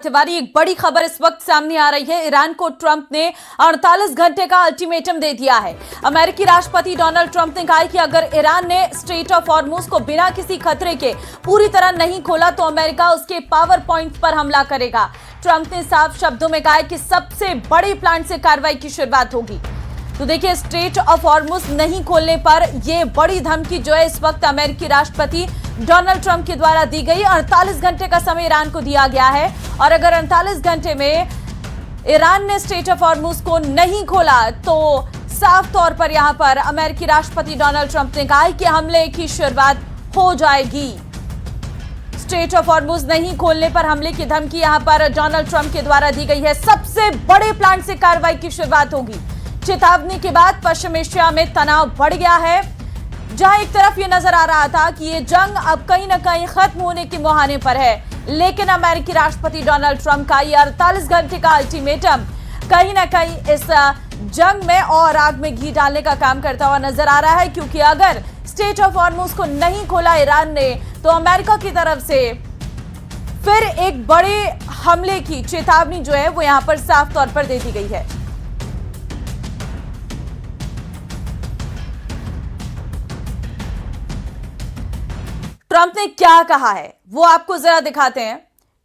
तिवारी, एक बड़ी खबर इस वक्त सामने आ रही है। ईरान को ट्रंप ने 48 घंटे का अल्टीमेटम दे दिया है। अमेरिकी राष्ट्रपति डोनाल्ड ट्रंप ने कहा है कि अगर ईरान ने स्ट्रेट ऑफ हॉर्मुज को बिना किसी खतरे के पूरी तरह नहीं खोला तो अमेरिका उसके पावर पॉइंट्स पर हमला करेगा। ट्रंप ने साफ शब्दों में कहा है कि सबसे बड़े प्लान से कार्रवाई की शुरुआत होगी। तो देखिए, स्ट्रेट ऑफ हॉर्मुज नहीं खोलने पर यह बड़ी धमकी जो है इस वक्त अमेरिकी राष्ट्रपति डोनाल्ड ट्रंप के द्वारा दी गई। 48 घंटे का समय ईरान को दिया गया है और अगर 48 घंटे में ईरान ने स्ट्रेट ऑफ हॉर्मुज को नहीं खोला तो साफ तौर पर यहां पर अमेरिकी राष्ट्रपति डोनाल्ड ट्रंप ने कहा है कि हमले की शुरुआत हो जाएगी। स्ट्रेट ऑफ हॉर्मुज नहीं खोलने पर हमले की धमकी यहां पर डोनाल्ड ट्रंप के द्वारा दी गई है। सबसे बड़े प्लान से कार्रवाई की शुरुआत होगी। चेतावनी के बाद पश्चिम एशिया में तनाव बढ़ गया है, जहां एक तरफ ये नजर आ रहा था कि ये जंग अब कहीं ना कहीं खत्म होने के मुहाने पर है, लेकिन अमेरिकी राष्ट्रपति डोनाल्ड ट्रंप का ये 48 घंटे का अल्टीमेटम कहीं ना कहीं इस जंग में और आग में घी डालने का काम करता हुआ नजर आ रहा है, क्योंकि अगर स्ट्रेट ऑफ हॉर्मुज को नहीं खोला ईरान ने तो अमेरिका की तरफ से फिर एक बड़े हमले की चेतावनी जो है वो यहां पर साफ तौर पर दे दी गई है। ट्रंप ने क्या कहा है वो आपको जरा दिखाते हैं,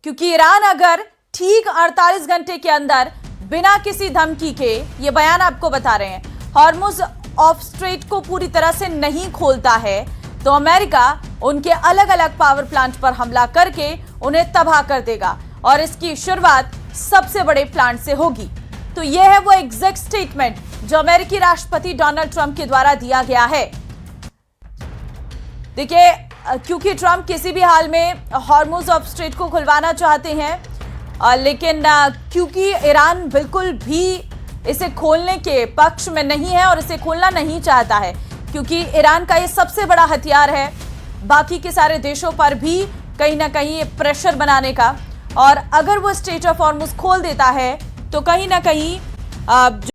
क्योंकि ईरान अगर ठीक 48 घंटे के अंदर बिना किसी धमकी के, ये बयान आपको बता रहे हैं, हॉर्मुज ऑफ स्ट्रेट को पूरी तरह से नहीं खोलता है तो अमेरिका उनके अलग अलग पावर प्लांट पर हमला करके उन्हें तबाह कर देगा और इसकी शुरुआत सबसे बड़े प्लांट से होगी। तो यह है वो एग्जैक्ट स्टेटमेंट जो अमेरिकी राष्ट्रपति डोनाल्ड ट्रंप के द्वारा दिया गया है। देखिए, क्योंकि ट्रंप किसी भी हाल में हॉर्मुज ऑफ स्ट्रेट को खुलवाना चाहते हैं, लेकिन क्योंकि ईरान बिल्कुल भी इसे खोलने के पक्ष में नहीं है और इसे खोलना नहीं चाहता है, क्योंकि ईरान का ये सबसे बड़ा हथियार है बाकी के सारे देशों पर भी कहीं ना कहीं प्रेशर बनाने का, और अगर वो स्ट्रेट ऑफ हॉर्मुज खोल देता है तो कहीं ना कहीं